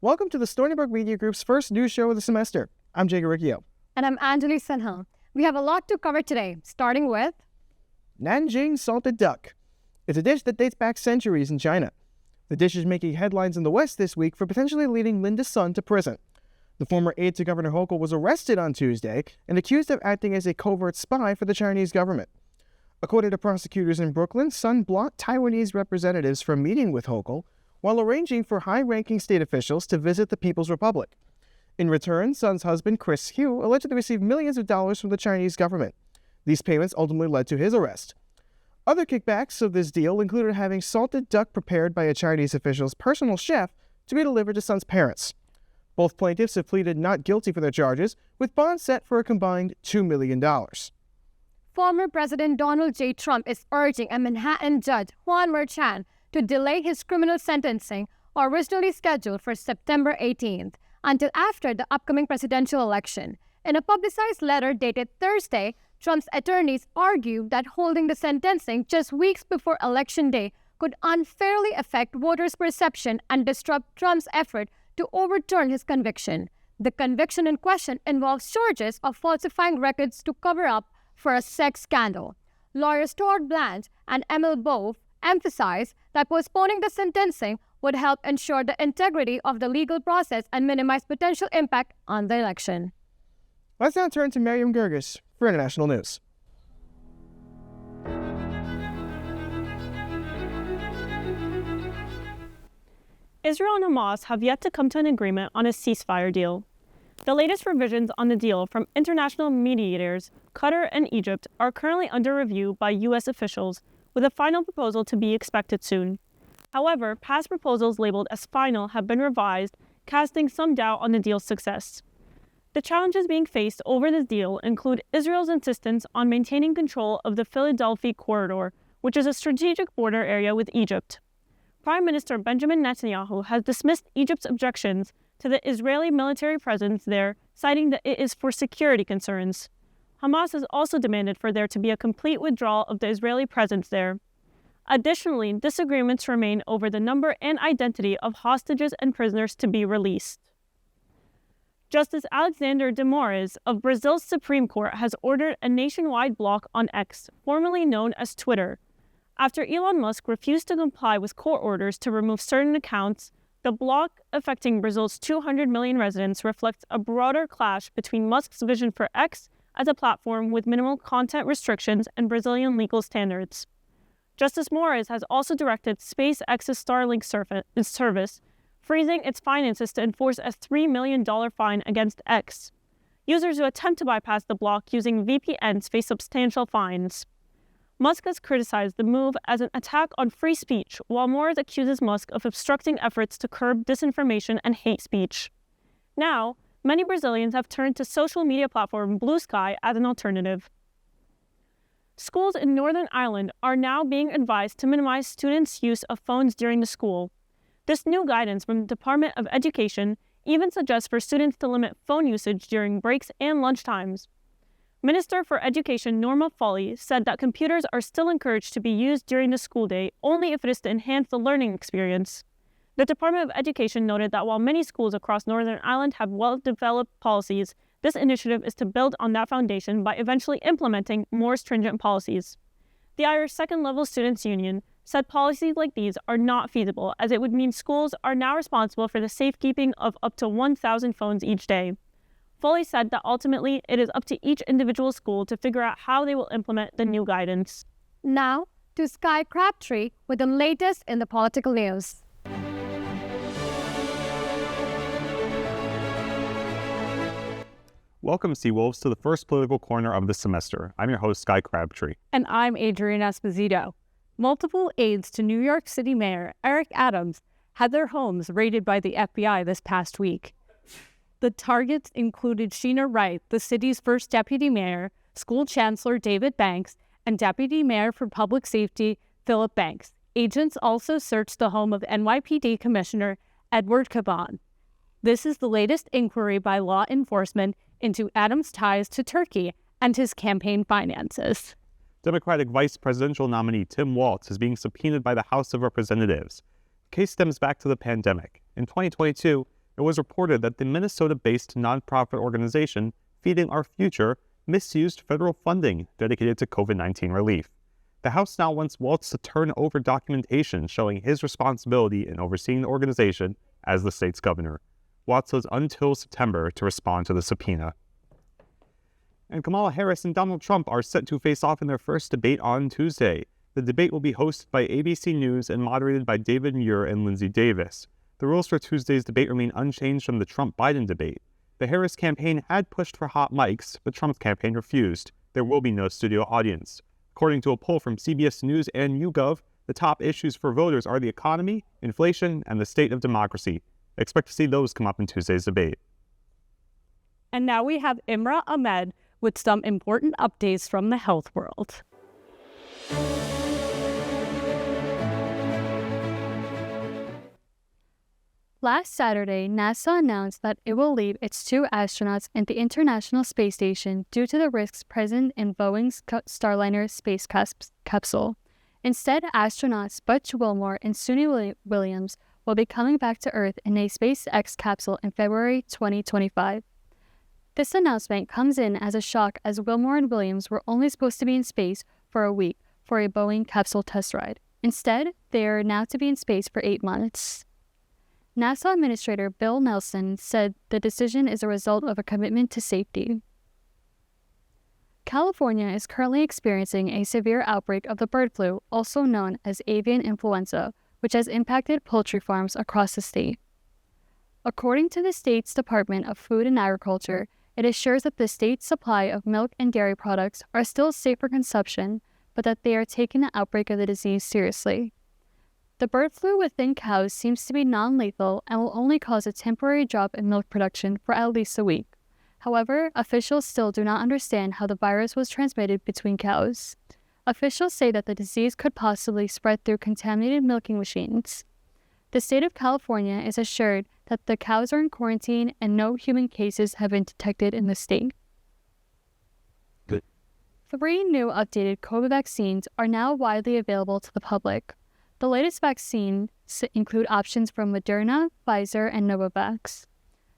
Welcome to the Stony Brook Media Group's first news show of the semester. I'm Jay Garicchio. And I'm Anjali Sinha. We have a lot to cover today, starting with Nanjing salted duck. It's a dish that dates back centuries in China. The dish is making headlines in the West this week for potentially leading Linda's son to prison. The former aide to Governor Hochul was arrested on Tuesday and accused of acting as a covert spy for the Chinese government. According to prosecutors in Brooklyn, Sun blocked Taiwanese representatives from meeting with Hochul while arranging for high-ranking state officials to visit the People's Republic. In return, Sun's husband, Chris Hu, allegedly received millions of dollars from the Chinese government. These payments ultimately led to his arrest. Other kickbacks of this deal included having salted duck prepared by a Chinese official's personal chef to be delivered to Sun's parents. Both plaintiffs have pleaded not guilty for their charges, with bonds set for a combined $2 million. Former President Donald J. Trump is urging a Manhattan judge, Juan Merchan, to delay his criminal sentencing, originally scheduled for September 18th, until after the upcoming presidential election. In a publicized letter dated Thursday, Trump's attorneys argued that holding the sentencing just weeks before Election Day could unfairly affect voters' perception and disrupt Trump's effort to overturn his conviction. The conviction in question involves charges of falsifying records to cover up for a sex scandal. Lawyers Todd Blanche and Emil Bove emphasized that postponing the sentencing would help ensure the integrity of the legal process and minimize potential impact on the election. Let's now turn to Miriam Gerges for international news. Israel and Hamas have yet to come to an agreement on a ceasefire deal. The latest revisions on the deal from international mediators, Qatar and Egypt, are currently under review by U.S. officials, with a final proposal to be expected soon. However, past proposals labeled as final have been revised, casting some doubt on the deal's success. The challenges being faced over this deal include Israel's insistence on maintaining control of the Philadelphia corridor, which is a strategic border area with Egypt. Prime Minister Benjamin Netanyahu has dismissed Egypt's objections to the Israeli military presence there, citing that it is for security concerns. Hamas has also demanded for there to be a complete withdrawal of the Israeli presence there. Additionally, disagreements remain over the number and identity of hostages and prisoners to be released. Justice Alexander de Moraes of Brazil's Supreme Court has ordered a nationwide block on X, formerly known as Twitter. After Elon Musk refused to comply with court orders to remove certain accounts, the block affecting Brazil's 200 million residents reflects a broader clash between Musk's vision for X as a platform with minimal content restrictions and Brazilian legal standards. Justice Moraes has also directed SpaceX's Starlink service, freezing its finances to enforce a $3 million fine against X. Users who attempt to bypass the block using VPNs face substantial fines. Musk has criticized the move as an attack on free speech, while Moraes accuses Musk of obstructing efforts to curb disinformation and hate speech. Now, many Brazilians have turned to social media platform Blue Sky as an alternative. Schools in Northern Ireland are now being advised to minimize students' use of phones during the school. This new guidance from the Department of Education even suggests for students to limit phone usage during breaks and lunchtimes. Minister for Education Norma Foley said that computers are still encouraged to be used during the school day only if it is to enhance the learning experience. The Department of Education noted that while many schools across Northern Ireland have well-developed policies, this initiative is to build on that foundation by eventually implementing more stringent policies. The Irish Second-Level Students' Union said policies like these are not feasible, as it would mean schools are now responsible for the safekeeping of up to 1,000 phones each day. Foley said that ultimately it is up to each individual school to figure out how they will implement the new guidance. Now, to Sky Crabtree with the latest in the political news. Welcome, Seawolves, to the first political corner of the semester. I'm your host, Sky Crabtree. And I'm Adrienne Esposito. Multiple aides to New York City Mayor Eric Adams had their homes raided by the FBI this past week. The targets included Sheena Wright, the city's first deputy mayor, school chancellor David Banks, and deputy mayor for public safety Philip Banks. Agents also searched the home of NYPD Commissioner Edward Caban. This is the latest inquiry by law enforcement into Adams' ties to Turkey and his campaign finances. Democratic vice presidential nominee Tim Walz is being subpoenaed by the House of Representatives. The case stems back to the pandemic. In 2022, it was reported that the Minnesota-based nonprofit organization Feeding Our Future misused federal funding dedicated to COVID-19 relief. The House now wants Waltz to turn over documentation showing his responsibility in overseeing the organization as the state's governor. Waltz has until September to respond to the subpoena. And Kamala Harris and Donald Trump are set to face off in their first debate on Tuesday. The debate will be hosted by ABC News and moderated by David Muir and Lindsey Davis. The rules for Tuesday's debate remain unchanged from the Trump-Biden debate. The Harris campaign had pushed for hot mics, but Trump's campaign refused. There will be no studio audience. According to a poll from CBS News and YouGov, the top issues for voters are the economy, inflation, and the state of democracy. Expect to see those come up in Tuesday's debate. And now we have Imra Ahmed with some important updates from the health world. Last Saturday, NASA announced that it will leave its 2 astronauts in the International Space Station due to the risks present in Boeing's Starliner space capsule. Instead, astronauts Butch Wilmore and Suni Williams will be coming back to Earth in a SpaceX capsule in February 2025. This announcement comes in as a shock as Wilmore and Williams were only supposed to be in space for a week for a Boeing capsule test ride. Instead, they are now to be in space for 8 months. NASA Administrator Bill Nelson said the decision is a result of a commitment to safety. California is currently experiencing a severe outbreak of the bird flu, also known as avian influenza, which has impacted poultry farms across the state. According to the state's Department of Food and Agriculture, it assures that the state's supply of milk and dairy products are still safe for consumption, but that they are taking the outbreak of the disease seriously. The bird flu within cows seems to be non-lethal and will only cause a temporary drop in milk production for at least a week. However, officials still do not understand how the virus was transmitted between cows. Officials say that the disease could possibly spread through contaminated milking machines. The state of California is assured that the cows are in quarantine and no human cases have been detected in the state. Good. 3 new updated COVID vaccines are now widely available to the public. The latest vaccines include options from Moderna, Pfizer, and Novavax.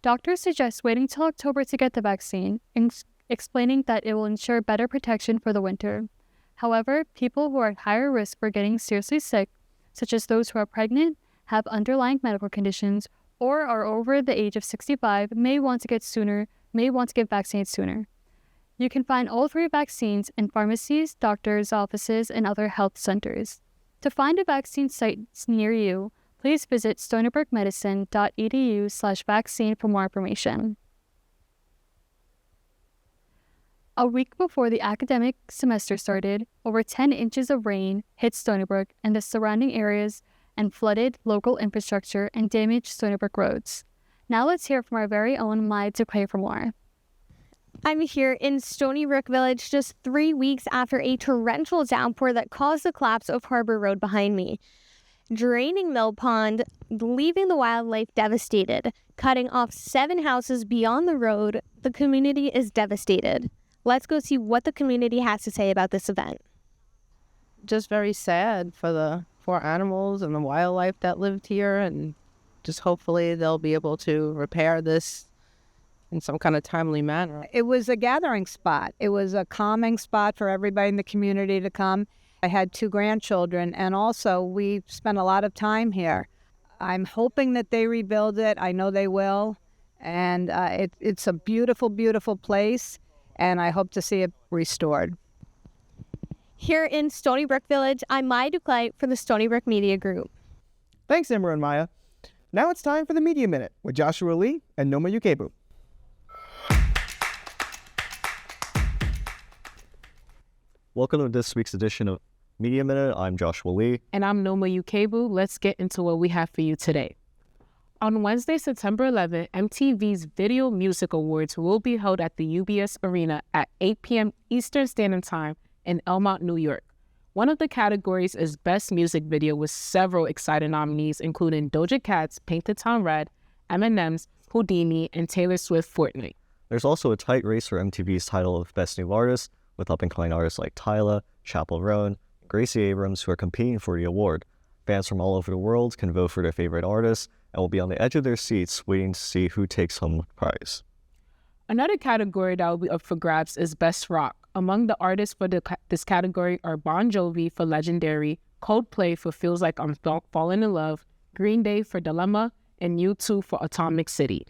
Doctors suggest waiting till October to get the vaccine, explaining that it will ensure better protection for the winter. However, people who are at higher risk for getting seriously sick, such as those who are pregnant, have underlying medical conditions, or are over the age of 65, may want to get vaccinated sooner. You can find all 3 vaccines in pharmacies, doctors' offices, and other health centers. To find a vaccine site near you, please visit stonybrookmedicine.edu/vaccine for more information. A week before the academic semester started, over 10 inches of rain hit Stony Brook and the surrounding areas and flooded local infrastructure and damaged Stony Brook roads. Now let's hear from our very own Maya Duque for more. I'm here in Stony Brook Village just 3 weeks after a torrential downpour that caused the collapse of Harbor Road behind me, draining Mill Pond, leaving the wildlife devastated, cutting off 7 houses beyond the road. The community is devastated. Let's go see what the community has to say about this event. Just very sad for the 4 animals and the wildlife that lived here, and just hopefully they'll be able to repair this in some kind of timely manner. It was a gathering spot. It was a calming spot for everybody in the community to come. I had 2 grandchildren, and also we spent a lot of time here. I'm hoping that they rebuild it. I know they will. And it's a beautiful, beautiful place, and I hope to see it restored. Here in Stony Brook Village, I'm Maya Duque for the Stony Brook Media Group. Thanks, Imra and Maya. Now it's time for the Media Minute with Joshua Lee and Noma Yukebu. Welcome to this week's edition of Media Minute. I'm Joshua Lee. And I'm Noma Yukebu. Let's get into what we have for you today. On Wednesday, September 11th, MTV's Video Music Awards will be held at the UBS Arena at 8 p.m. Eastern Standard Time in Elmont, New York. One of the categories is Best Music Video with several exciting nominees, including Doja Cat's Paint the Town Red, Eminem's Houdini, and Taylor Swift's Fortnite. There's also a tight race for MTV's title of Best New Artist, with up-and-coming artists like Tyla, Chappell Roan, and Gracie Abrams who are competing for the award. Fans from all over the world can vote for their favorite artists, and will be on the edge of their seats waiting to see who takes home the prize. Another category that will be up for grabs is Best Rock. Among the artists for this category are Bon Jovi for Legendary, Coldplay for Feels Like I'm Falling in Love, Green Day for Dilemma, and U2 for Atomic City.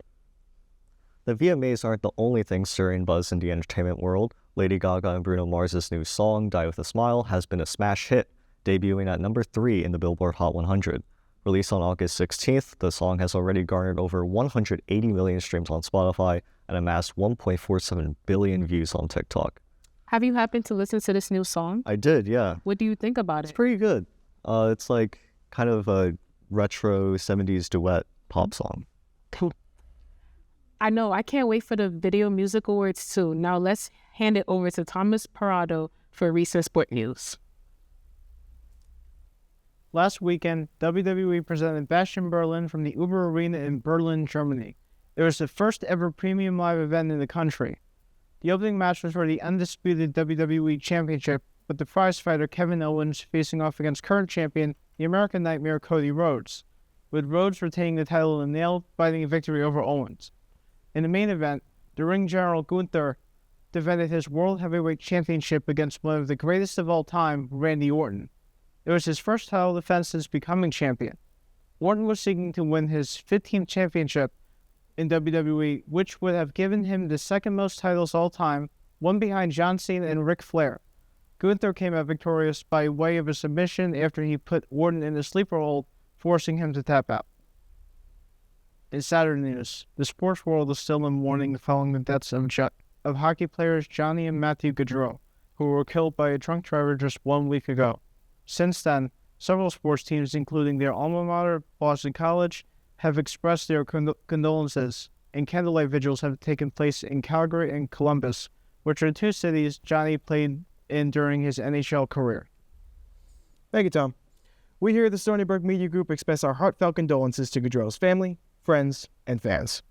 The VMAs aren't the only thing stirring buzz in the entertainment world. Lady Gaga and Bruno Mars' new song, Die With a Smile, has been a smash hit, debuting at number 3 in the Billboard Hot 100. Released on August 16th, the song has already garnered over 180 million streams on Spotify and amassed 1.47 billion views on TikTok. Have you happened to listen to this new song? I did, yeah. What do you think about It's it? pretty good. It's like kind of a retro 70s duet pop song. I know, I can't wait for the Video Music Awards too. Now let's hand it over to Thomas Parado for recent sport news. Last weekend, WWE presented Bastion Berlin from the Uber Arena in Berlin, Germany. It was the first ever premium live event in the country. The opening match was for the undisputed WWE Championship, with the prize fighter Kevin Owens facing off against current champion, the American Nightmare Cody Rhodes, with Rhodes retaining the title in a nail-biting victory over Owens. In the main event, the ring general Gunther defended his World Heavyweight Championship against one of the greatest of all time, Randy Orton. It was his first title defense since becoming champion. Orton was seeking to win his 15th championship in WWE, which would have given him the second most titles all time, one behind John Cena and Ric Flair. Gunther came out victorious by way of a submission after he put Orton in a sleeper hold, forcing him to tap out. In Saturday news, the sports world is still in mourning following the deaths of hockey players Johnny and Matthew Gaudreau, who were killed by a drunk driver just 1 week ago. Since then, several sports teams, including their alma mater, Boston College, have expressed their condolences, and candlelight vigils have taken place in Calgary and Columbus, which are two cities Johnny played in during his NHL career. Thank you, Tom. We here at the Stony Brook Media Group express our heartfelt condolences to Gaudreau's family, friends, and fans.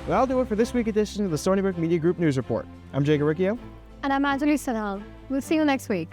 Well, that'll do it for this week's edition of the Stony Brook Media Group News Report. I'm Jake Riccio. And I'm Anjali Sanal. We'll see you next week.